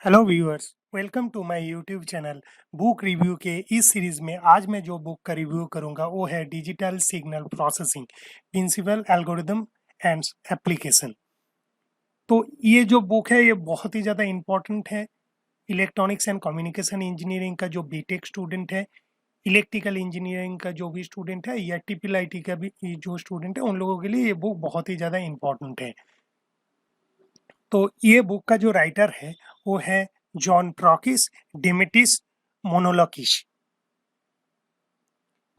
Hello viewers, welcome to my YouTube channel. Book review के इस series में आज मैं जो बुक का रिव्यू करूंगा वो है digital signal processing principle algorithm and application. तो ये जो बुक है ये बहुत ही ज़्यादा इम्पोर्टेंट है। इलेक्ट्रॉनिक्स एंड कम्युनिकेशन इंजीनियरिंग का जो बीटेक स्टूडेंट है, इलेक्ट्रिकल इंजीनियरिंग का जो भी स्टूडेंट है या ट्रिपल आईटी का भी जो स्टूडेंट है, उन लोगों के लिए ये बुक बहुत ही ज़्यादा इम्पोर्टेंट है। तो ये बुक का जो राइटर है वो है जॉन ट्रॉकिस डिमिटिस मोनोलॉकिश।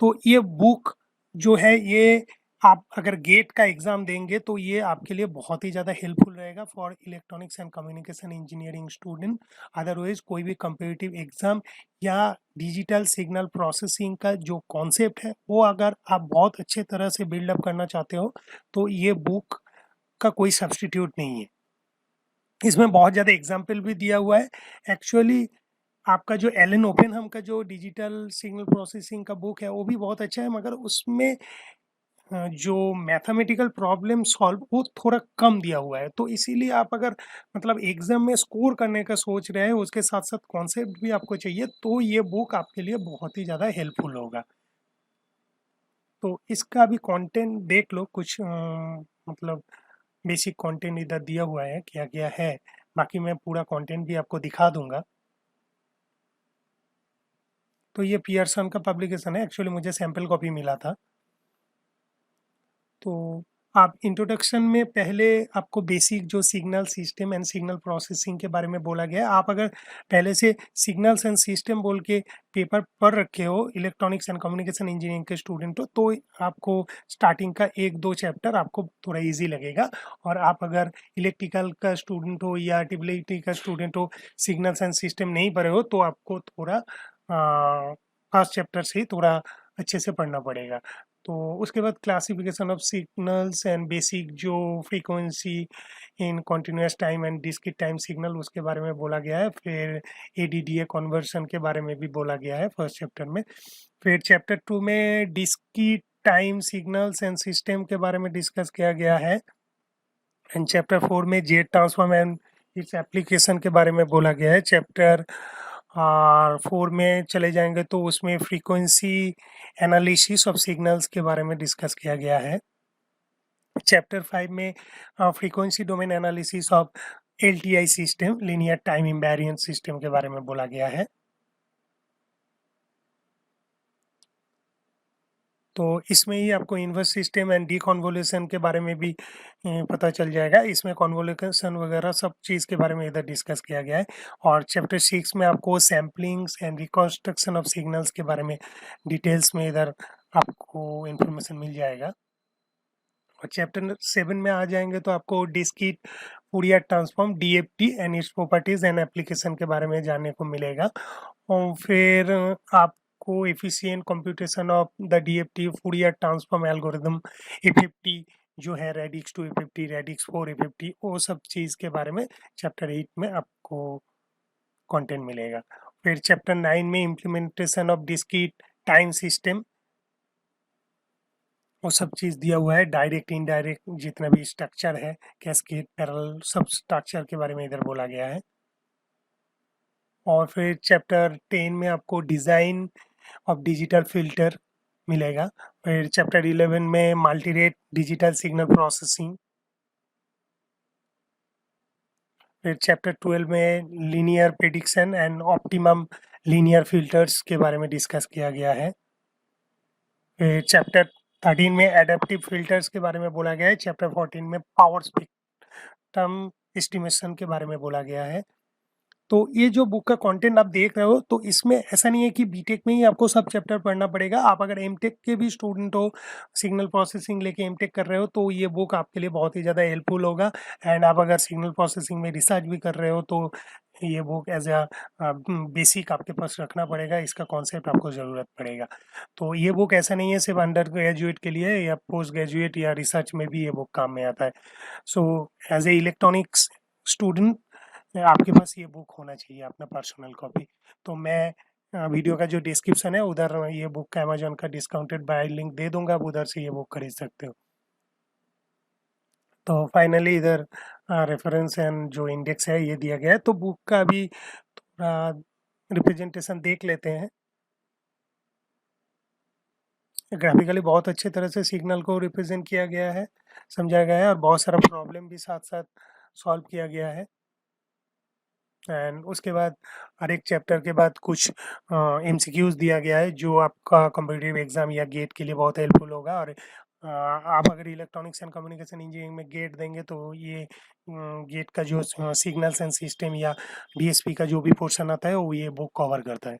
तो ये बुक जो है ये आप अगर गेट का एग्ज़ाम देंगे तो ये आपके लिए बहुत ही ज़्यादा हेल्पफुल रहेगा for electronics and communication engineering student. Otherwise कोई भी कम्पिटिटिव एग्ज़ाम या डिजिटल सिग्नल प्रोसेसिंग का जो कॉन्सेप्ट है वो अगर आप बहुत अच्छे तरह से बिल्डअप करना चाहते हो तो ये बुक का कोई सब्स्टिट्यूट नहीं है। इसमें बहुत ज़्यादा एग्जाम्पल भी दिया हुआ है। एक्चुअली आपका जो एलन ओपेनहम का जो डिजिटल सिग्नल प्रोसेसिंग का बुक है वो भी बहुत अच्छा है, मगर उसमें जो मैथमेटिकल प्रॉब्लम सॉल्व वो थोड़ा कम दिया हुआ है। तो इसीलिए आप अगर मतलब एग्जाम में स्कोर करने का सोच रहे हैं, उसके साथ साथ कॉन्सेप्ट भी आपको चाहिए, तो ये बुक आपके लिए बहुत ही ज़्यादा हेल्पफुल होगा। तो इसका भी कंटेंट देख लो, कुछ मतलब बेसिक कंटेंट इधर दिया हुआ है क्या क्या है। बाकी मैं पूरा कंटेंट भी आपको दिखा दूंगा। तो ये पियर्सन का पब्लिकेशन है, एक्चुअली मुझे सैम्पल कॉपी मिला था। तो आप इंट्रोडक्शन में पहले आपको बेसिक जो signal system and signal processing के बारे में बोला गया है। आप अगर पहले से सिग्नल्स एंड सिस्टम बोल के पेपर पढ़ रखे हो, इलेक्ट्रॉनिक्स एंड कम्युनिकेशन इंजीनियरिंग के स्टूडेंट हो, तो आपको स्टार्टिंग का एक दो चैप्टर आपको थोड़ा इजी लगेगा। और आप अगर इलेक्ट्रिकल का स्टूडेंट हो या टिबिलिटी का स्टूडेंट हो, सिग्नल्स एंड सिस्टम नहीं पढ़े हो, तो आपको थोड़ा फर्स्ट चैप्टर से ही थोड़ा अच्छे से पढ़ना पड़ेगा। तो उसके बाद classification of signals and basic जो frequency in continuous time and discrete time signal उसके बारे में बोला गया है। फिर एडीडीए कन्वर्शन के बारे में भी बोला गया है फर्स्ट चैप्टर में। फिर चैप्टर 2 में discrete time signals and system के बारे में डिस्कस किया गया है। एंड चैप्टर 4 में jet transform and its application के बारे में बोला गया है। चैप्टर और 4 में चले जाएंगे तो उसमें फ्रीक्वेंसी एनालिसिस ऑफ सिग्नल्स के बारे में डिस्कस किया गया है। चैप्टर 5 में frequency domain analysis of LTI system linear time invariant system के बारे में बोला गया है। तो इसमें ही आपको इन्वर्स सिस्टम एंड डीकन्वोल्यूशन के बारे में भी पता चल जाएगा। इसमें कन्वोल्यूशन वगैरह सब चीज़ के बारे में इधर डिस्कस किया गया है। और चैप्टर 6 में आपको samplings and reconstruction of signals के बारे में डिटेल्स में इधर आपको इन्फॉर्मेशन मिल जाएगा। और चैप्टर 7 में आ जाएंगे तो आपको discrete Fourier transform DFT and its properties and application के बारे में जानने को मिलेगा। और फिर आपको efficient computation of the DFT Fourier transform algorithm FFT जो है रेडिक्स 2 एफएफटी रेडिक्स 4 एफएफटी, वो सब चीज़ के बारे में चैप्टर 8 में आपको कंटेंट मिलेगा। फिर चैप्टर 9 में implementation of discrete time system वो सब चीज़ दिया हुआ है। डायरेक्ट इनडायरेक्ट जितना भी स्ट्रक्चर है, कैस्केड पैरेलल, सब स्ट्रक्चर के बारे में इधर बोला गया है। और फिर चैप्टर 10 में आपको डिज़ाइन ऑफ डिजिटल फिल्टर मिलेगा। फिर चैप्टर 11 में multi rate digital signal processing. फिर चैप्टर 12 में linear prediction and optimum linear filters के बारे में डिस्कस किया गया है। फिर चैप्टर 13 में एडेप्टिव फिल्टर्स के बारे में बोला गया है। चैप्टर 14 में पावर स्पेक्ट्रम एस्टिमेशन के बारे में बोला गया है। तो ये जो बुक का कंटेंट आप देख रहे हो, तो इसमें ऐसा नहीं है कि बीटेक में ही आपको सब चैप्टर पढ़ना पड़ेगा। आप अगर एमटेक के भी स्टूडेंट हो, सिग्नल प्रोसेसिंग लेके एमटेक कर रहे हो, तो ये बुक आपके लिए बहुत ही ज़्यादा हेल्पफुल होगा। एंड आप अगर सिग्नल प्रोसेसिंग में रिसर्च भी कर रहे हो तो ये बुक एज अ बेसिक आपके पास रखना पड़ेगा। इसका कॉन्सेप्ट आपको ज़रूरत पड़ेगा। तो ये बुक ऐसा नहीं है सिर्फ अंडर ग्रेजुएट के लिए, या पोस्ट ग्रेजुएट या रिसर्च में भी ये बुक काम में आता है। So as a electronics student आपके पास ये बुक होना चाहिए, अपना पर्सनल कॉपी। तो मैं वीडियो का जो डिस्क्रिप्शन है उधर ये बुक का अमेजोन का डिस्काउंटेड बाय लिंक दे दूंगा, आप उधर से ये बुक खरीद सकते हो। तो फाइनली इधर रेफरेंस एंड जो इंडेक्स है ये दिया गया है। तो बुक का भी थोड़ा रिप्रेजेंटेशन देख लेते हैं। ग्राफिकली बहुत अच्छे तरह से सिग्नल को रिप्रेजेंट किया गया है, समझाया गया है और बहुत सारा प्रॉब्लम भी साथ साथ सॉल्व किया गया है। एंड उसके बाद हर एक चैप्टर के बाद कुछ एमसीक्यूज दिया गया है जो आपका कॉम्पिटिटिव एग्जाम या गेट के लिए बहुत हेल्पफुल होगा। और आप अगर इलेक्ट्रॉनिक्स एंड कम्युनिकेशन इंजीनियरिंग में गेट देंगे तो ये गेट का जो सिग्नल्स एंड सिस्टम या डीएसपी का जो भी पोर्शन आता है वो ये बुक कवर करता है।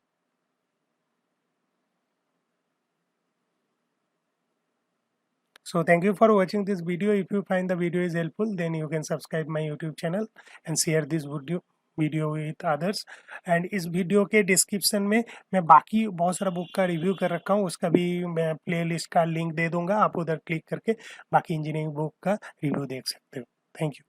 So thank you for watching this video. If you find the video is helpful, then you can subscribe my YouTube channel and share this video with others. And इस video के description में मैं बाकी बहुत सारा book का review कर रखा हूँ, उसका भी मैं प्लेलिस्ट का लिंक दे दूंगा, आप उधर क्लिक करके बाकी इंजीनियरिंग बुक का रिव्यू देख सकते हो। Thank you.